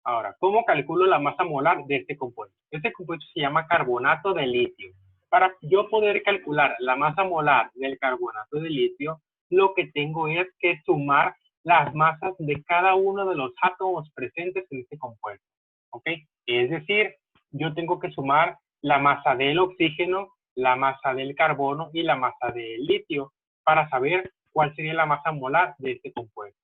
Ahora, ¿cómo calculo la masa molar de este compuesto? Este compuesto se llama carbonato de litio. Para yo poder calcular la masa molar del carbonato de litio, lo que tengo es que sumar las masas de cada uno de los átomos presentes en este compuesto. ¿Ok? Es decir, yo tengo que sumar la masa del oxígeno, la masa del carbono y la masa del litio para saber cuál sería la masa molar de este compuesto.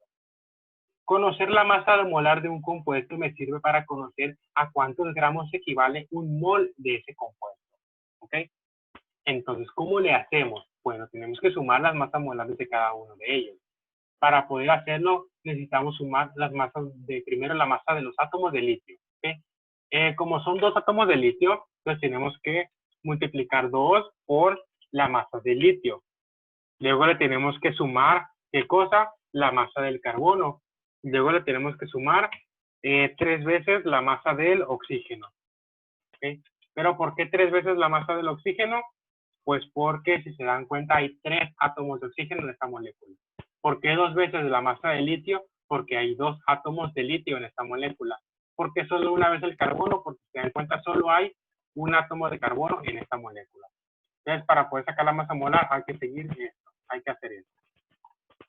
Conocer la masa molar de un compuesto me sirve para conocer a cuántos gramos equivale un mol de ese compuesto. ¿Ok? Entonces, ¿cómo le hacemos? Bueno, tenemos que sumar las masas molares de cada uno de ellos. Para poder hacerlo, necesitamos sumar las masas primero la masa de los átomos de litio. ¿Okay? Como son 2 átomos de litio, pues tenemos que multiplicar 2 por la masa de litio. Luego le tenemos que sumar, ¿qué cosa? La masa del carbono. Luego le tenemos que sumar 3 veces la masa del oxígeno. ¿Okay? ¿Pero por qué 3 veces la masa del oxígeno? Pues porque, si se dan cuenta, hay 3 átomos de oxígeno en esta molécula. ¿Por qué 2 veces la masa de litio? Porque hay 2 átomos de litio en esta molécula. ¿Por qué solo una vez el carbono? Porque, si se dan cuenta, solo hay un átomo de carbono en esta molécula. Entonces, para poder sacar la masa molar, hay que seguir esto, hay que hacer esto.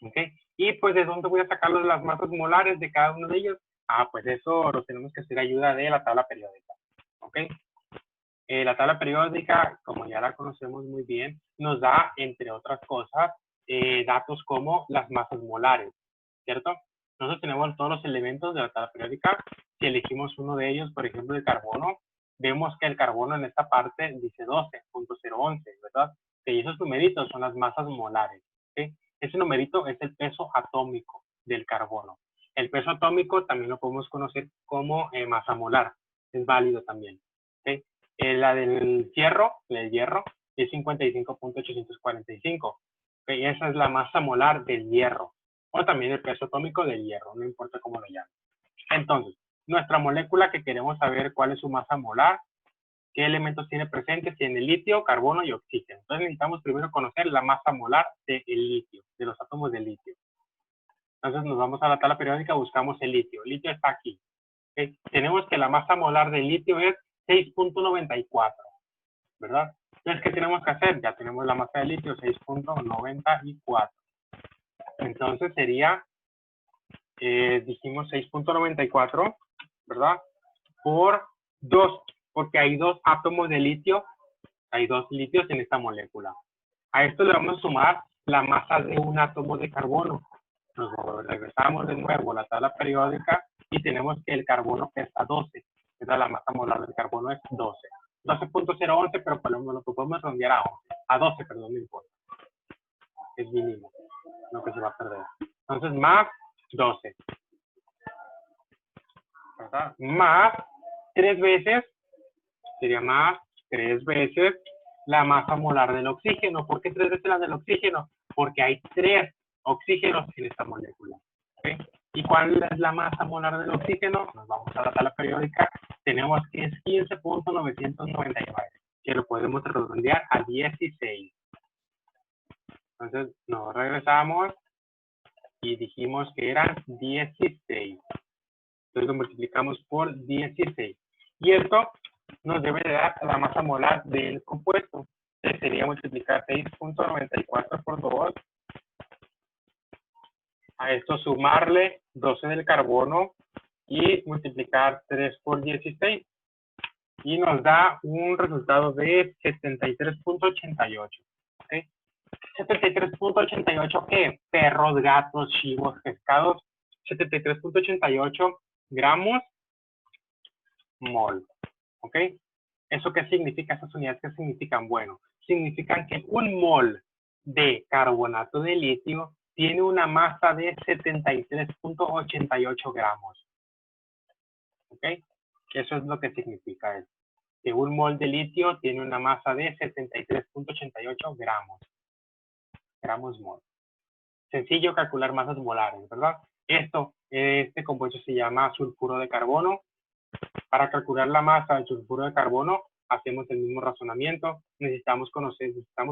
¿Ok? Y pues, ¿de dónde voy a sacar las masas molares de cada uno de ellos? Pues eso lo tenemos que hacer ayuda de la tabla periódica. ¿Ok? La tabla periódica, como ya la conocemos muy bien, nos da, entre otras cosas, datos como las masas molares, ¿cierto? Nosotros tenemos todos los elementos de la tabla periódica. Si elegimos uno de ellos, por ejemplo, el carbono, vemos que el carbono en esta parte dice 12.011, ¿verdad? Y esos numeritos son las masas molares, ¿sí? Ese numerito es el peso atómico del carbono. El peso atómico también lo podemos conocer como masa molar, es válido también, ¿sí? La del hierro, es 55.845. ¿Okay? Esa es la masa molar del hierro. O también el peso atómico del hierro, no importa cómo lo llamen. Entonces, nuestra molécula que queremos saber cuál es su masa molar, qué elementos tiene presentes, tiene litio, carbono y oxígeno. Entonces necesitamos primero conocer la masa molar del litio, de los átomos de litio. Entonces nos vamos a la tabla periódica, buscamos el litio. El litio está aquí. ¿Okay? Tenemos que la masa molar del litio es 6.94, ¿verdad? Entonces, ¿qué tenemos que hacer? Ya tenemos la masa de litio, 6.94. Entonces sería, dijimos 6.94, ¿verdad? Por 2, porque hay 2 átomos de litio, hay 2 litios en esta molécula. A esto le vamos a sumar la masa de un átomo de carbono. Nos regresamos de nuevo a la tabla periódica y tenemos que el carbono pesa 12. La masa molar del carbono es 12. 12.011, pero lo podemos redondear a 11. A 12, perdón, no importa. Es mínimo lo que se va a perder. Entonces, más 12. ¿Verdad? Más 3 veces, sería más 3 veces la masa molar del oxígeno. ¿Por qué 3 veces la del oxígeno? Porque hay 3 oxígenos en esta molécula. ¿Okay? ¿Y cuál es la masa molar del oxígeno? Nos vamos a la tabla periódica. Tenemos que es 15.999, que lo podemos redondear a 16. Entonces, nos regresamos y dijimos que eran 16. Entonces, lo multiplicamos por 16. Y esto nos debe de dar la masa molar del compuesto. Entonces, sería multiplicar 6.94 por 2. A esto sumarle 12 del carbono y multiplicar 3 por 16. Y nos da un resultado de 73.88. ¿Okay? 73.88, ¿qué? Perros, gatos, chivos, pescados. 73.88 gramos mol. ¿Ok? ¿Eso qué significa? Esas unidades, ¿qué significan? Bueno, significan que un mol de carbonato de litio tiene una masa de 73.88 gramos. ¿Ok? Eso es lo que significa eso. Que un mol de litio tiene una masa de 73.88 gramos. Gramos mol. Sencillo calcular masas molares, ¿verdad? Este compuesto se llama sulfuro de carbono. Para calcular la masa del sulfuro de carbono, hacemos el mismo razonamiento. Necesitamos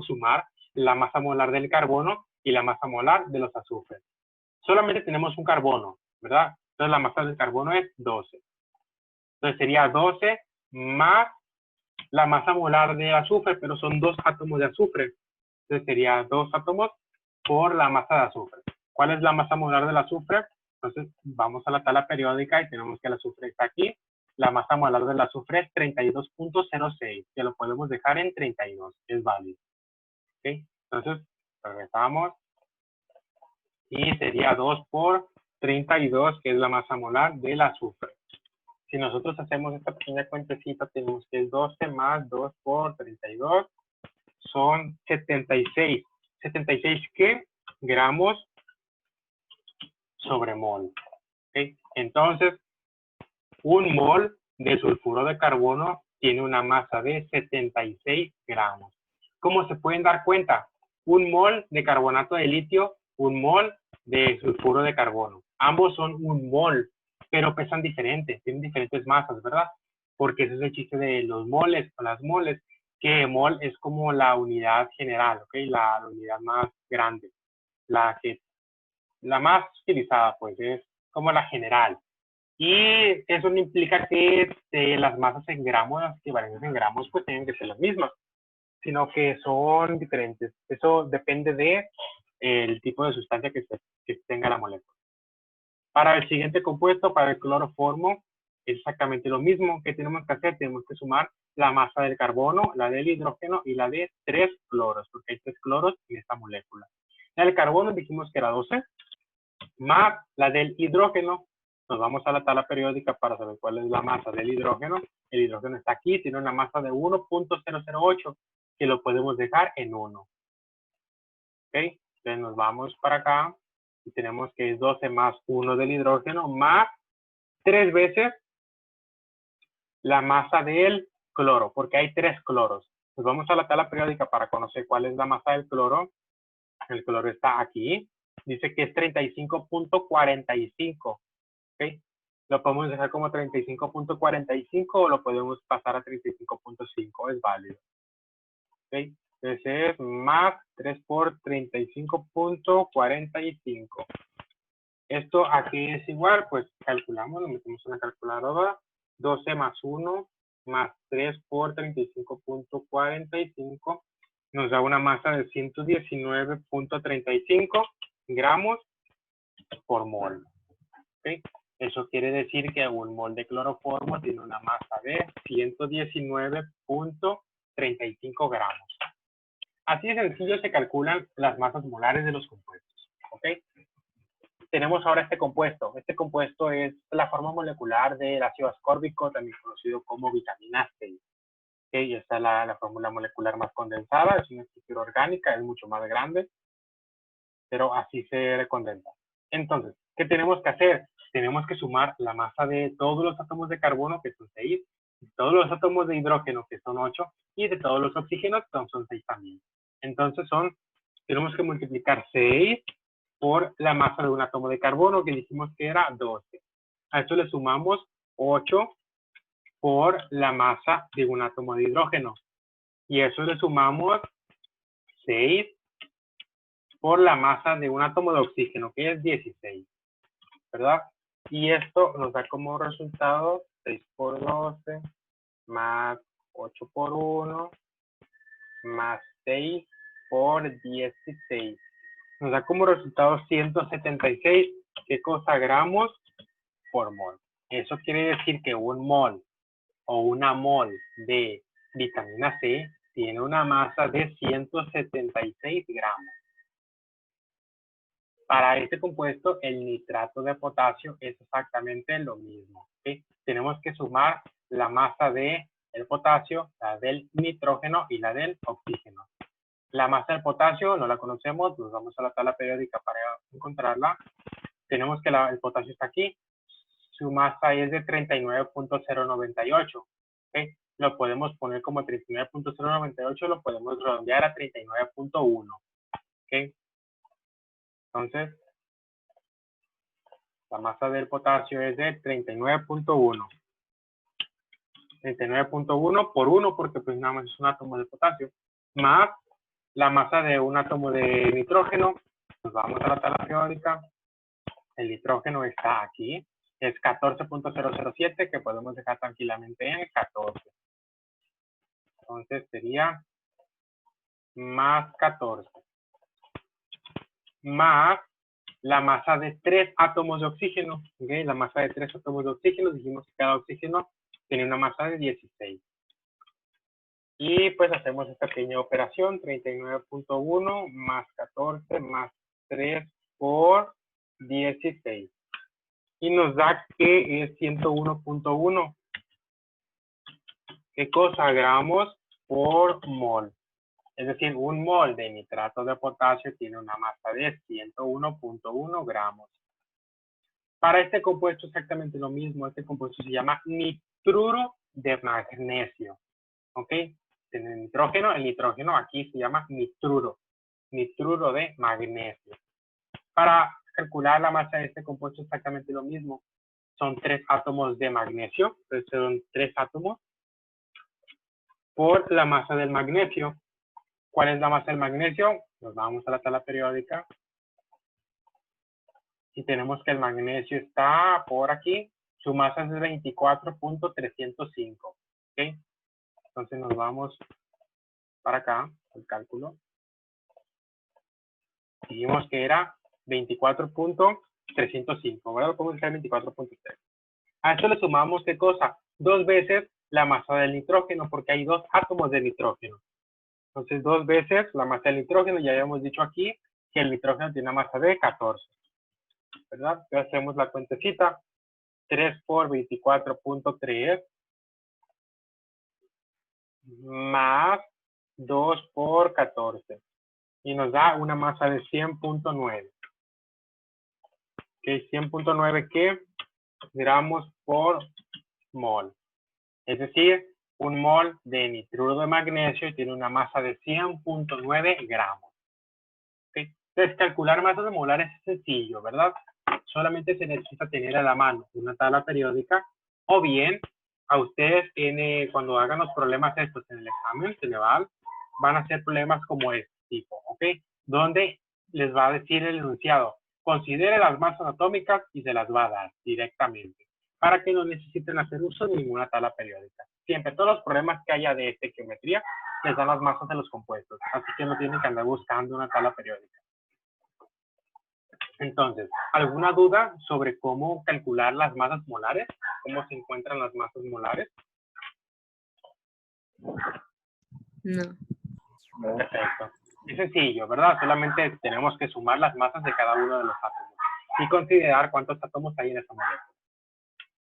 sumar la masa molar del carbono y la masa molar de los azufres. Solamente tenemos un carbono, ¿verdad? Entonces la masa del carbono es 12. Entonces sería 12 más la masa molar de azufre, pero son 2 átomos de azufre. Entonces sería 2 átomos por la masa de azufre. ¿Cuál es la masa molar del azufre? Entonces vamos a la tabla periódica y tenemos que el azufre está aquí. La masa molar del azufre es 32.06, que lo podemos dejar en 32, es válido. ¿Okay? Entonces, regresamos. Y sería 2 por 32, que es la masa molar del azufre. Si nosotros hacemos esta pequeña cuentecita, tenemos que es 12 más 2 por 32, son 76. ¿76 qué? Gramos sobre mol. ¿Okay? Entonces, un mol de sulfuro de carbono tiene una masa de 76 gramos. ¿Cómo se pueden dar cuenta? Un mol de carbonato de litio, un mol de sulfuro de carbono. Ambos son un mol, pero pesan diferentes, tienen diferentes masas, ¿verdad? Porque ese es el chiste de los moles o las moles, que mol es como la unidad general, ¿ok? La unidad más grande, la más utilizada, pues, es como la general. Y eso no implica que las masas en gramos, las equivalentes en gramos, pues tienen que ser las mismas, sino que son diferentes. Eso depende de el tipo de sustancia que tenga la molécula. Para el siguiente compuesto, para el cloroformo, es exactamente lo mismo. ¿Qué tenemos que hacer? Tenemos que sumar la masa del carbono, la del hidrógeno y la de 3 cloros, porque hay 3 cloros en esta molécula. La del carbono dijimos que era 12, más la del hidrógeno. Nos vamos a la tabla periódica para saber cuál es la masa del hidrógeno. El hidrógeno está aquí, tiene una masa de 1.008, que lo podemos dejar en 1. ¿Ok? Entonces nos vamos para acá y tenemos que es 12 más 1 del hidrógeno más 3 veces la masa del cloro, porque hay 3 cloros. Nos vamos a la tabla periódica para conocer cuál es la masa del cloro. El cloro está aquí. Dice que es 35.45. ¿Okay? Lo podemos dejar como 35.45 o lo podemos pasar a 35.5. Es válido. ¿Okay? Entonces es más 3 por 35.45. Esto aquí es igual, pues calculamos, lo metemos en la calculadora. 12 más 1 más 3 por 35.45 nos da una masa de 119.35 gramos por mol. ¿Okay? Eso quiere decir que un mol de cloroformo tiene una masa de 119.35 gramos. Así de sencillo se calculan las masas molares de los compuestos. ¿Ok? Tenemos ahora este compuesto. Este compuesto es la forma molecular del ácido ascórbico, también conocido como vitamina C. ¿Okay? Y esta es la fórmula molecular más condensada, es una estructura orgánica, es mucho más grande, pero así se condensa. Entonces, ¿qué tenemos que hacer? Tenemos que sumar la masa de todos los átomos de carbono, que son 6, de todos los átomos de hidrógeno, que son 8, y de todos los oxígenos, que son 6 también. Entonces tenemos que multiplicar 6 por la masa de un átomo de carbono, que dijimos que era 12. A esto le sumamos 8 por la masa de un átomo de hidrógeno. Y a eso le sumamos 6 por la masa de un átomo de oxígeno, que es 16. ¿Verdad? Y esto nos da como resultado 6 por 12 más 8 por 1 más 6 por 16. Nos da como resultado 176, ¿qué cosa? Gramos por mol. Eso quiere decir que un mol o una mol de vitamina C tiene una masa de 176 gramos. Para este compuesto, el nitrato de potasio es exactamente lo mismo. ¿Sí? Tenemos que sumar la masa del potasio, la del nitrógeno y la del oxígeno. La masa del potasio no la conocemos, nos vamos a la tabla periódica para encontrarla. Tenemos que el potasio está aquí. Su masa es de 39.098. ¿Okay? Lo podemos poner como 39.098, lo podemos redondear a 39.1. ¿Okay? Entonces, la masa del potasio es de 39.1. 39.1 por 1, porque pues nada más es un átomo de potasio, más la masa de un átomo de nitrógeno. Nos vamos a la tabla periódica. El nitrógeno está aquí. es 14.007, que podemos dejar tranquilamente en 14. Entonces sería más 14. Más la masa de 3 átomos de oxígeno. ¿Okay? La masa de 3 átomos de oxígeno, dijimos que cada oxígeno tiene una masa de 16. Y pues hacemos esta pequeña operación, 39.1 más 14 más 3 por 16. Y nos da que es 101.1. ¿Qué cosa? Gramos por mol. Es decir, un mol de nitrato de potasio tiene una masa de 101.1 gramos. Para este compuesto exactamente lo mismo. Este compuesto se llama nitruro de magnesio. ¿Ok? En el nitrógeno aquí se llama nitruro. Nitruro de magnesio. Para calcular la masa de este compuesto exactamente lo mismo. Son 3 átomos de magnesio. Entonces son 3 átomos por la masa del magnesio. ¿Cuál es la masa del magnesio? Nos vamos a la tabla periódica. Y tenemos que el magnesio está por aquí. Su masa es 24.305. ¿Okay? Entonces nos vamos para acá, el cálculo. Dijimos que era 24.305. ¿Verdad? Lo podemos dejar 24.3. A esto le sumamos, ¿qué cosa? 2 veces la masa del nitrógeno, porque hay 2 átomos de nitrógeno. Entonces, 2 veces la masa del nitrógeno. Ya habíamos dicho aquí que el nitrógeno tiene una masa de 14. ¿Verdad? Entonces hacemos la cuentecita. 3 por 24.3 más 2 por 14. Y nos da una masa de 100.9. ¿Okay? 100.9 ¿qué? Gramos por mol. Es decir, un mol de nitruro de magnesio tiene una masa de 100.9 gramos. ¿Okay? Entonces, calcular masas molares es sencillo, ¿verdad? Solamente se necesita tener a la mano una tabla periódica, o bien a ustedes cuando hagan los problemas estos en el examen Ceneval, van a ser problemas como este tipo, ¿ok? Donde les va a decir el enunciado, considere las masas atómicas y se las va a dar directamente, para que no necesiten hacer uso de ninguna tabla periódica. Siempre, todos los problemas que haya de estequiometría, les dan las masas de los compuestos, así que no tienen que andar buscando una tabla periódica. Entonces, ¿alguna duda sobre cómo calcular las masas molares? ¿Cómo se encuentran las masas molares? No. Perfecto. Es sencillo, ¿verdad? Solamente tenemos que sumar las masas de cada uno de los átomos y considerar cuántos átomos hay en esa molécula.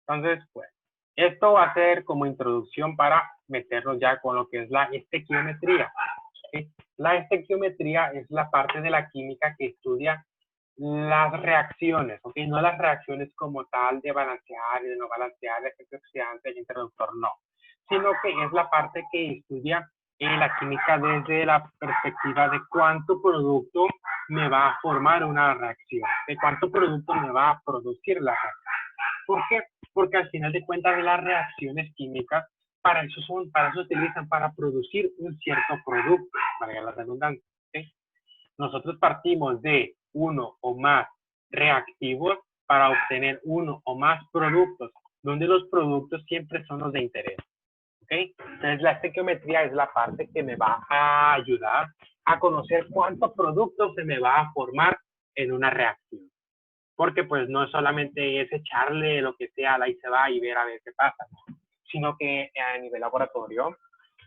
Entonces, pues, esto va a ser como introducción para meternos ya con lo que es la estequiometría. ¿Sí? La estequiometría es la parte de la química que estudia las reacciones, ¿ok? No las reacciones como tal de balancear y de no balancear, de efecto oxidante y introductor, no. Sino que es la parte que estudia la química desde la perspectiva de cuánto producto me va a formar una reacción, de cuánto producto me va a producir la reacción. ¿Por qué? Porque al final de cuentas las reacciones químicas para eso se utilizan para producir un cierto producto, valga la redundancia. ¿Okay? Nosotros partimos de uno o más reactivos para obtener uno o más productos, donde los productos siempre son los de interés. ¿Okay? Entonces la estequiometría es la parte que me va a ayudar a conocer cuántos productos se me va a formar en una reacción. Porque pues no solamente es echarle lo que sea, ahí se va y ver a ver qué pasa, sino que a nivel laboratorio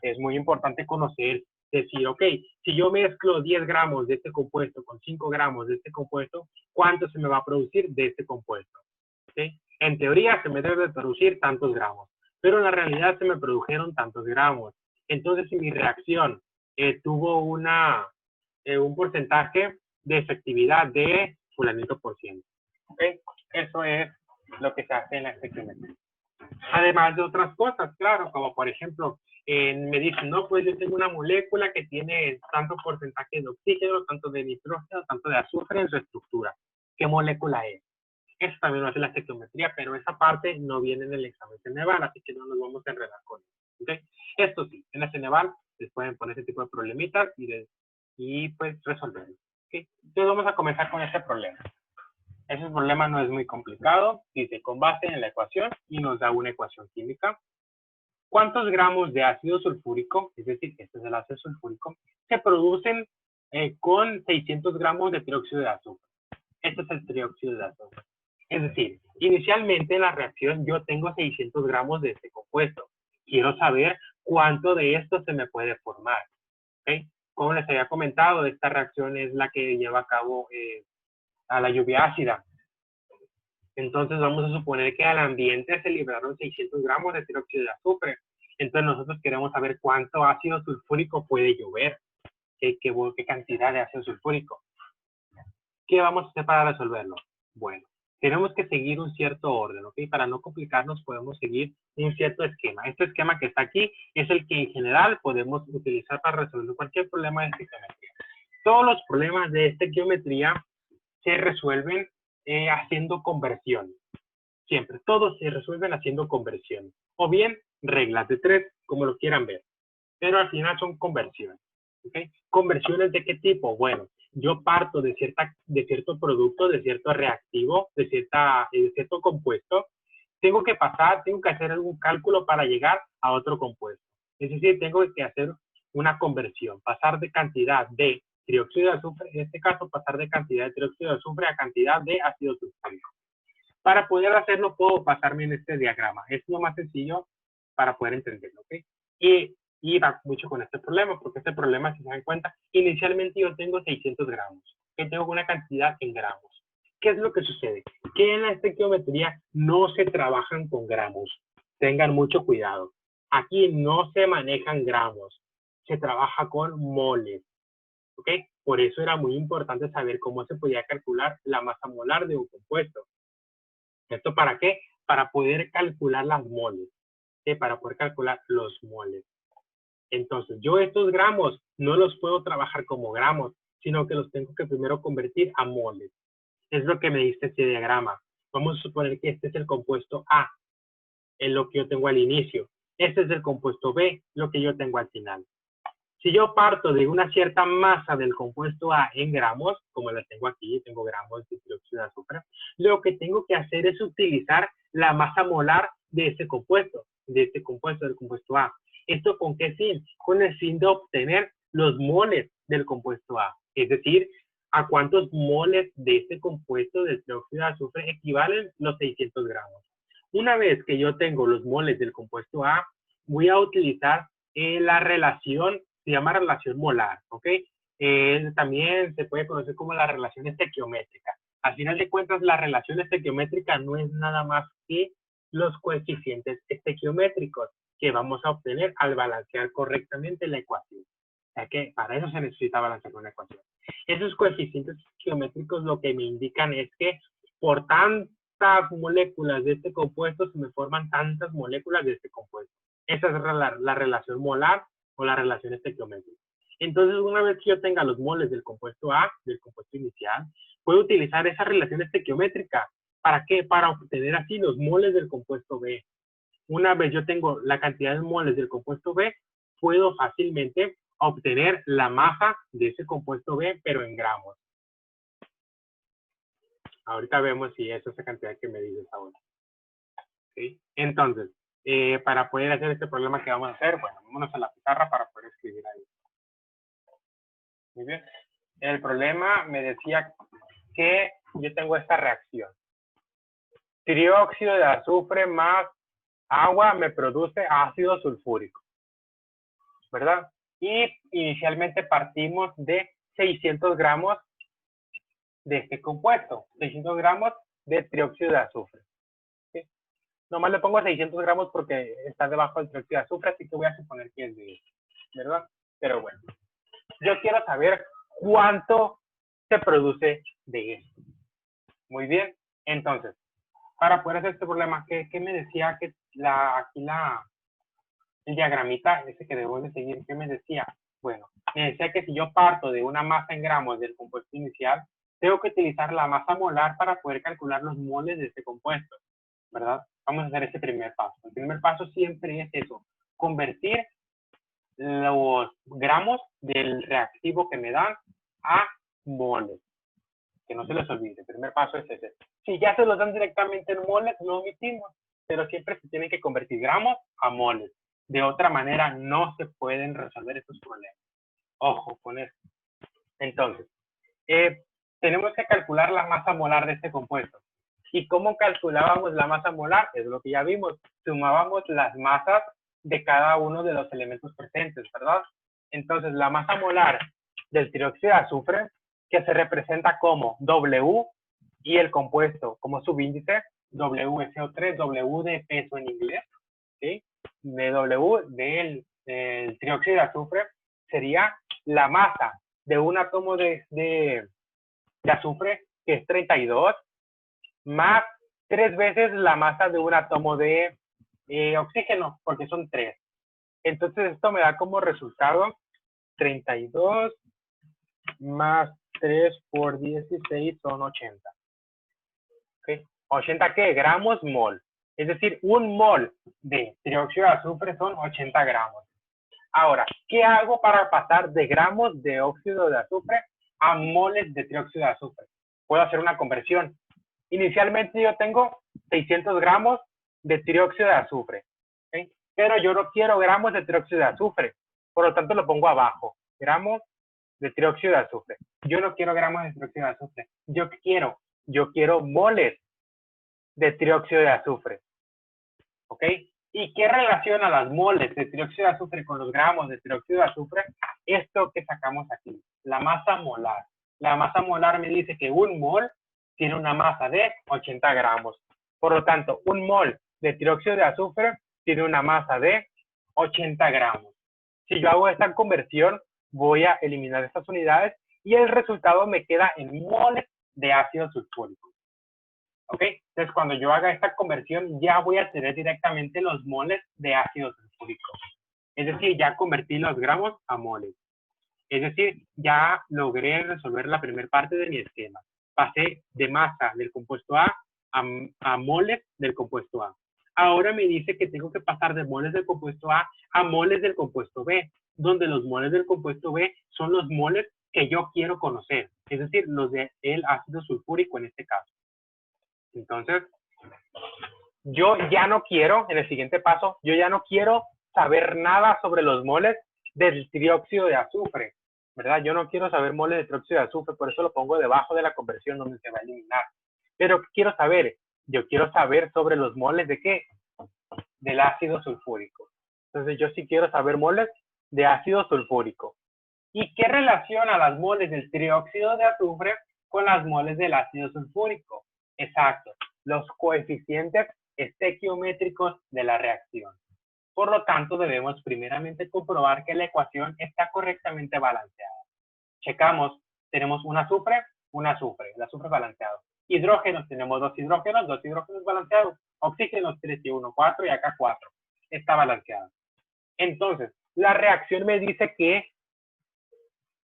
es muy importante conocer, decir, ok, si yo mezclo 10 gramos de este compuesto con 5 gramos de este compuesto, ¿cuánto se me va a producir de este compuesto? ¿Okay? En teoría se me debe producir tantos gramos, pero en la realidad se me produjeron tantos gramos. Entonces, si mi reacción tuvo un porcentaje de efectividad de fulanito por ciento. ¿Okay? Eso es lo que se hace en la estequiometría. Además de otras cosas, claro, como por ejemplo, me dicen, no, pues yo tengo una molécula que tiene tanto porcentaje de oxígeno, tanto de nitrógeno, tanto de azufre en su estructura. ¿Qué molécula es? Eso también lo hace la estequiometría, pero esa parte no viene en el examen Ceneval, así que no nos vamos a enredar con eso. ¿Okay? Esto sí, en la Ceneval les pueden poner ese tipo de problemitas y pues resolverlo. ¿Okay? Entonces vamos a comenzar con este problema. Ese problema no es muy complicado, dice con base en la ecuación y nos da una ecuación química. ¿Cuántos gramos de ácido sulfúrico, es decir, este es el ácido sulfúrico, se producen con 600 gramos de trióxido de azufre? Este es el trióxido de azufre. Es decir, inicialmente en la reacción yo tengo 600 gramos de este compuesto. Quiero saber cuánto de esto se me puede formar. ¿Okay? Como les había comentado, esta reacción es la que lleva a cabo a la lluvia ácida. Entonces vamos a suponer que al ambiente se liberaron 600 gramos de trióxido de azufre. Entonces nosotros queremos saber cuánto ácido sulfúrico puede llover. ¿Qué cantidad de ácido sulfúrico? ¿Qué vamos a hacer para resolverlo? Bueno, tenemos que seguir un cierto orden, ¿ok? Para no complicarnos podemos seguir un cierto esquema. Este esquema que está aquí es el que en general podemos utilizar para resolver cualquier problema de esta geometría. Todos los problemas de esta geometría se resuelven haciendo conversión. Siempre, todos se resuelven haciendo conversión. O bien, reglas de 3, como lo quieran ver. Pero al final son conversiones. ¿Okay? ¿Conversiones de qué tipo? Bueno, yo parto de cierto producto, de cierto reactivo, de cierto compuesto. Tengo que hacer algún cálculo para llegar a otro compuesto. Es decir, tengo que hacer una conversión, pasar de cantidad de trióxido de azufre, en este caso pasar de cantidad de trióxido de azufre a cantidad de ácido sulfúrico. Para poder hacerlo, puedo pasarme en este diagrama. Es lo más sencillo para poder entenderlo, ¿ok? Y va mucho con este problema, porque este problema, si se dan cuenta, inicialmente yo tengo 600 gramos, que tengo una cantidad en gramos. ¿Qué es lo que sucede? Que en la estequiometría no se trabajan con gramos. Tengan mucho cuidado. Aquí no se manejan gramos, se trabaja con moles, ¿ok? Por eso era muy importante saber cómo se podía calcular la masa molar de un compuesto. ¿Esto para qué? Para poder calcular las moles, ¿sí? Para poder calcular los moles. Entonces, yo estos gramos no los puedo trabajar como gramos, sino que los tengo que primero convertir a moles. Es lo que me dice este diagrama. Vamos a suponer que este es el compuesto A, en lo que yo tengo al inicio. Este es el compuesto B, lo que yo tengo al final. Si yo parto de una cierta masa del compuesto A en gramos, como la tengo aquí, tengo gramos de trióxido de azufre, lo que tengo que hacer es utilizar la masa molar de este compuesto, del compuesto A. ¿Esto con qué fin? Con el fin de obtener los moles del compuesto A. Es decir, a cuántos moles de este compuesto de trióxido de azufre equivalen los 600 gramos. Una vez que yo tengo los moles del compuesto A, voy a utilizar la relación, se llama relación molar, ¿ok? También se puede conocer como la relación estequiométrica. Al final de cuentas, la relación estequiométrica no es nada más que los coeficientes estequiométricos que vamos a obtener al balancear correctamente la ecuación. O sea que para eso se necesita balancear una ecuación. Esos coeficientes estequiométricos lo que me indican es que por tantas moléculas de este compuesto se me forman tantas moléculas de este compuesto. Esa es la relación molar o la relación estequiométrica. Entonces, una vez que yo tenga los moles del compuesto A, del compuesto inicial, puedo utilizar esa relación estequiométrica. ¿Para qué? Para obtener así los moles del compuesto B. Una vez yo tengo la cantidad de moles del compuesto B, puedo fácilmente obtener la masa de ese compuesto B, pero en gramos. Ahorita vemos si es esa cantidad que me dices ahora. ¿Sí? Entonces, para poder hacer este problema que vamos a hacer, bueno, vámonos a la pizarra para poder escribir ahí. Muy bien. El problema me decía que yo tengo esta reacción. Trióxido de azufre más agua me produce ácido sulfúrico, ¿verdad? Y inicialmente partimos de 600 gramos de este compuesto, 600 gramos de trióxido de azufre. ¿Sí? Nomás le pongo 600 gramos porque está debajo del trióxido de azufre, así que voy a suponer que es de esto, ¿verdad? Pero bueno, yo quiero saber cuánto se produce de esto. Muy bien, entonces, para poder hacer este problema, ¿qué me decía que el diagramita, ese que debo de seguir, qué me decía? Bueno, me decía que si yo parto de una masa en gramos del compuesto inicial, tengo que utilizar la masa molar para poder calcular los moles de este compuesto, ¿verdad? Vamos a hacer ese primer paso. El primer paso siempre es eso, convertir los gramos del reactivo que me dan a moles. Que no se les olvide, el primer paso es ese. Si ya se los dan directamente en moles, no omitimos, pero siempre se tienen que convertir gramos a moles. De otra manera, no se pueden resolver estos problemas. Ojo con esto. Entonces, tenemos que calcular la masa molar de este compuesto. ¿Y cómo calculábamos la masa molar? Es lo que ya vimos. Sumábamos las masas de cada uno de los elementos presentes, ¿verdad? Entonces, la masa molar del trióxido de azufre, que se representa como W y el compuesto como subíndice, WSO3, W de peso en inglés, ¿sí? De W del trióxido de azufre sería la masa de un átomo de azufre, que es 32, más 3 veces la masa de un átomo de oxígeno, porque son 3. Entonces esto me da como resultado 32 más 3 por 16 son 80. ¿Okay? ¿80 qué? Gramos mol. Es decir, un mol de trióxido de azufre son 80 gramos. Ahora, ¿qué hago para pasar de gramos de óxido de azufre a moles de trióxido de azufre? Puedo hacer una conversión. Inicialmente yo tengo 600 gramos de trióxido de azufre, ¿okay? Pero yo no quiero gramos de trióxido de azufre, por lo tanto lo pongo abajo, gramos de trióxido de azufre. Yo no quiero gramos de trióxido de azufre, yo quiero moles de trióxido de azufre, ¿ok? ¿Y qué relaciona las moles de trióxido de azufre con los gramos de trióxido de azufre? Esto que sacamos aquí, la masa molar. La masa molar me dice que un mol tiene una masa de 80 gramos. Por lo tanto, un mol de trióxido de azufre tiene una masa de 80 gramos. Si yo hago esta conversión, voy a eliminar estas unidades y el resultado me queda en moles de ácido sulfúrico. ¿Ok? Entonces, cuando yo haga esta conversión, ya voy a tener directamente los moles de ácido sulfúrico. Es decir, ya convertí los gramos a moles. Es decir, ya logré resolver la primera parte de mi esquema. Pasé de masa del compuesto a moles del compuesto A. Ahora me dice que tengo que pasar de moles del compuesto A moles del compuesto B, donde los moles del compuesto B son los moles que yo quiero conocer, es decir, los del ácido sulfúrico en este caso. Entonces, yo ya no quiero, en el siguiente paso, yo ya no quiero saber nada sobre los moles del trióxido de azufre, ¿verdad? Yo no quiero saber moles de trióxido de azufre, por eso lo pongo debajo de la conversión donde se va a eliminar. Pero, ¿qué quiero saber? Yo quiero saber sobre los moles de ¿qué? Del ácido sulfúrico. Entonces, yo sí quiero saber moles de ácido sulfúrico. ¿Y qué relaciona las moles del trióxido de azufre con las moles del ácido sulfúrico? Exacto, los coeficientes estequiométricos de la reacción. Por lo tanto, debemos primeramente comprobar que la ecuación está correctamente balanceada. Checamos, tenemos un azufre, el azufre balanceado. Hidrógenos, tenemos dos hidrógenos balanceados. Oxígenos, 3 y 1, 4 y acá 4. Está balanceado. Entonces, la reacción me dice que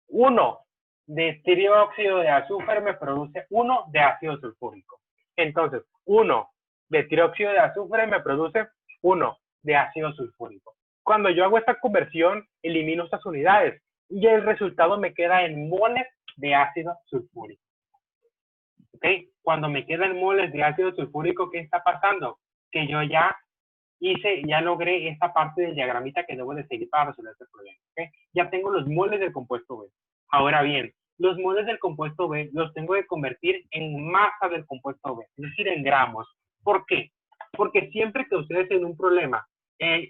1 de trióxido de azufre me produce 1 de ácido sulfúrico. Entonces, 1 de trióxido de azufre me produce 1 de ácido sulfúrico. Cuando yo hago esta conversión, elimino estas unidades y el resultado me queda en moles de ácido sulfúrico. ¿Ok? Cuando me quedan moles de ácido sulfúrico, ¿qué está pasando? Que yo ya logré esta parte del diagramita que debo de seguir para resolver este problema. ¿Ok? Ya tengo los moles del compuesto B. Ahora bien, los moles del compuesto B los tengo que convertir en masa del compuesto B, es decir, en gramos. ¿Por qué? Porque siempre que ustedes en un problema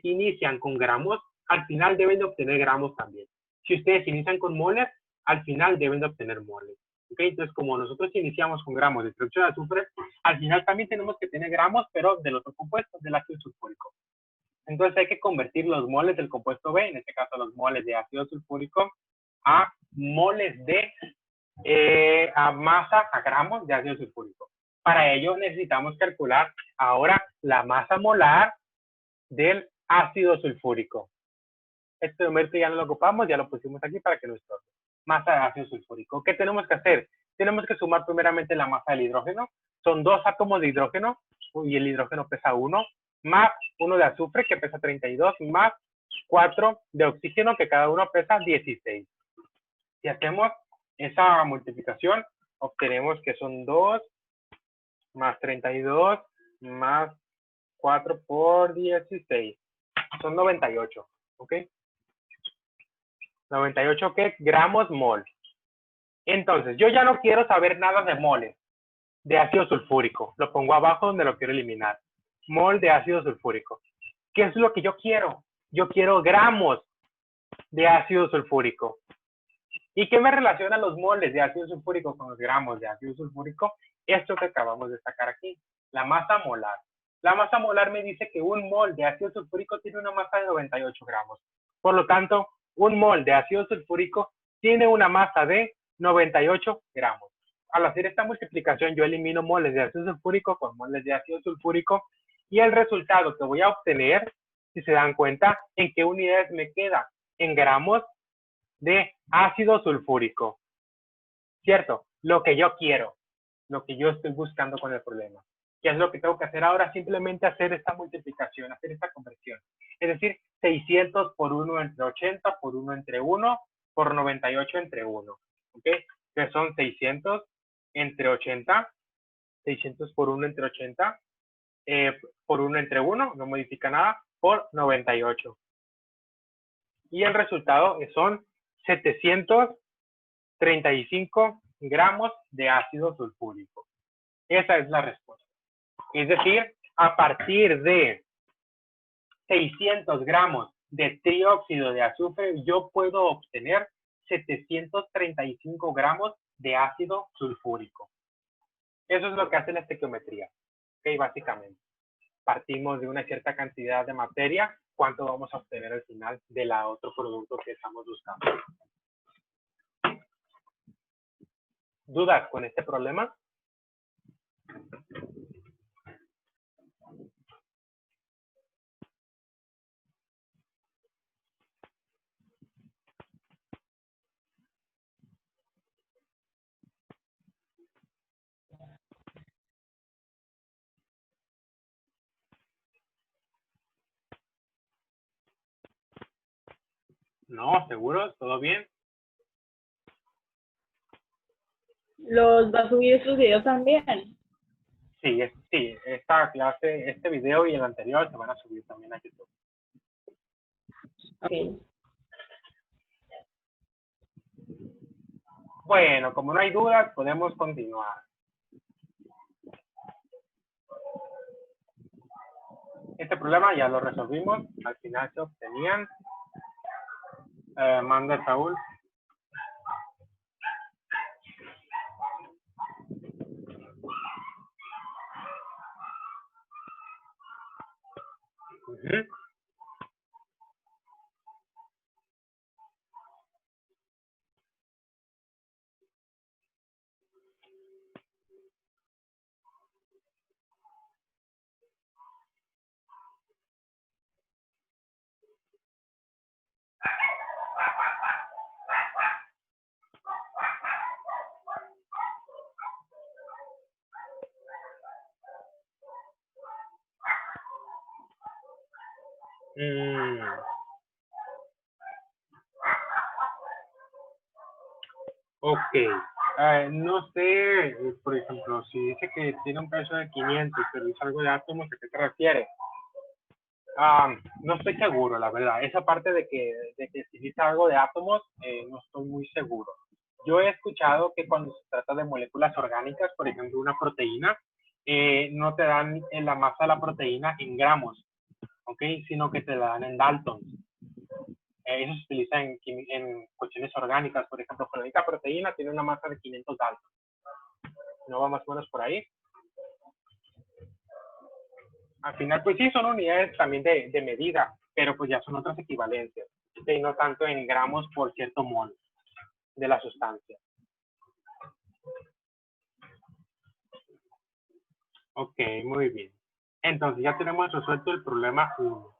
inician con gramos, al final deben de obtener gramos también. Si ustedes inician con moles, al final deben de obtener moles. ¿Okay? Entonces, como nosotros iniciamos con gramos de trióxido de azufre, al final también tenemos que tener gramos, pero del otro compuesto, del ácido sulfúrico. Entonces hay que convertir los moles del compuesto B, en este caso los moles de ácido sulfúrico, a moles de a masa, a gramos de ácido sulfúrico. Para ello necesitamos calcular ahora la masa molar del ácido sulfúrico. Este número ya no lo ocupamos, ya lo pusimos aquí para que no estorbe. Masa de ácido sulfúrico. ¿Qué tenemos que hacer? Tenemos que sumar primeramente la masa del hidrógeno. Son 2 átomos de hidrógeno y el hidrógeno pesa 1, más 1 de azufre que pesa 32, más 4 de oxígeno que cada uno pesa 16. Si hacemos esa multiplicación, obtenemos que son 2 más 32 más 4 por 16. Son 98, ¿ok? 98, ¿qué? Gramos mol. Entonces, yo ya no quiero saber nada de moles de ácido sulfúrico. Lo pongo abajo donde lo quiero eliminar. Mol de ácido sulfúrico. ¿Qué es lo que yo quiero? Yo quiero gramos de ácido sulfúrico. ¿Y qué me relaciona los moles de ácido sulfúrico con los gramos de ácido sulfúrico? Esto que acabamos de sacar aquí, la masa molar. La masa molar me dice que un mol de ácido sulfúrico tiene una masa de 98 gramos. Por lo tanto, un mol de ácido sulfúrico tiene una masa de 98 gramos. Al hacer esta multiplicación, yo elimino moles de ácido sulfúrico con moles de ácido sulfúrico y el resultado que voy a obtener, si se dan cuenta, ¿en qué unidades me queda? En gramos de ácido sulfúrico. ¿Cierto? Lo que yo quiero, lo que yo estoy buscando con el problema. ¿Qué es lo que tengo que hacer ahora? Simplemente hacer esta multiplicación, hacer esta conversión. Es decir, 600 por 1 entre 80 por 1 entre 1 por 98 entre 1. ¿Ok? Que son 600 entre 80, 600 por 1 entre 80, por 1 entre 1, no modifica nada, por 98. Y el resultado son 735 gramos de ácido sulfúrico. Esa es la respuesta. Es decir, a partir de 600 gramos de trióxido de azufre, yo puedo obtener 735 gramos de ácido sulfúrico. Eso es lo que hace la estequiometría. ¿Ok? Básicamente, partimos de una cierta cantidad de materia, ¿cuánto vamos a obtener al final del otro producto que estamos buscando? ¿Dudas con este problema? No, ¿seguros? ¿Todo bien? ¿Los va a subir estos videos también? Sí, esta clase, este video y el anterior se van a subir también a YouTube. Ok. Bueno, como no hay dudas, podemos continuar. Este problema ya lo resolvimos. Al final se obtenían. Manda Saúl. Ok. No sé, por ejemplo, si dice que tiene un peso de 500, pero es algo de átomos, ¿a qué te refieres? No estoy seguro, la verdad. Esa parte de que si dice algo de átomos, no estoy muy seguro. Yo he escuchado que cuando se trata de moléculas orgánicas, por ejemplo, una proteína, no te dan en la masa de la proteína en gramos, ¿ok? Sino que te la dan en Daltons. Eso se utiliza en cuestiones orgánicas. Por ejemplo, la única proteína tiene una masa de 500 Daltons. ¿No va más o menos por ahí? Al final, pues sí, son unidades también de medida, pero pues ya son otras equivalencias. Y no tanto en gramos por cierto mol de la sustancia. Ok, muy bien. Entonces ya tenemos resuelto el problema 1.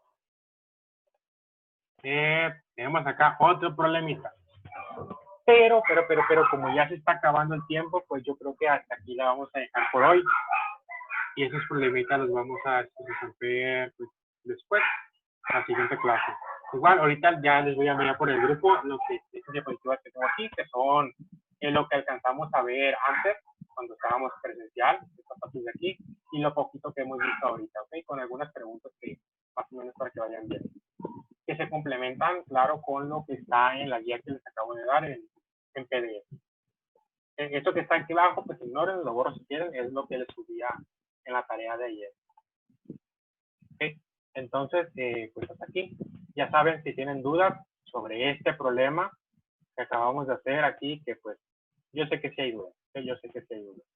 Tenemos acá otro problemita. Pero como ya se está acabando el tiempo, pues yo creo que hasta aquí la vamos a dejar por hoy. Y esos problemitas los vamos a resolver pues, después, en la siguiente clase. Igual, ahorita ya les voy a enviar por el grupo los que diapositivas que tengo aquí, que son en lo que alcanzamos a ver antes, cuando estábamos presencial, esta parte de aquí, y lo poquito que hemos visto ahorita, ¿ok? Con algunas preguntas que más o menos para que vayan bien. Que se complementan, claro, con lo que está en la guía que les acabo de dar en PDF. Esto que está aquí abajo, pues ignoren, lo borro si quieren, es lo que les subía en la tarea de ayer. ¿Okay? Entonces, pues hasta aquí. Ya saben, si tienen dudas sobre este problema que acabamos de hacer aquí, que pues yo sé que sí hay dudas, yo sé que sí hay dudas.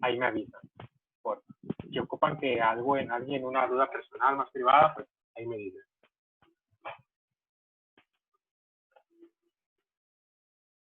Ahí me avisan. Si ocupan que algo en alguien, una duda personal más privada, pues ahí me dicen.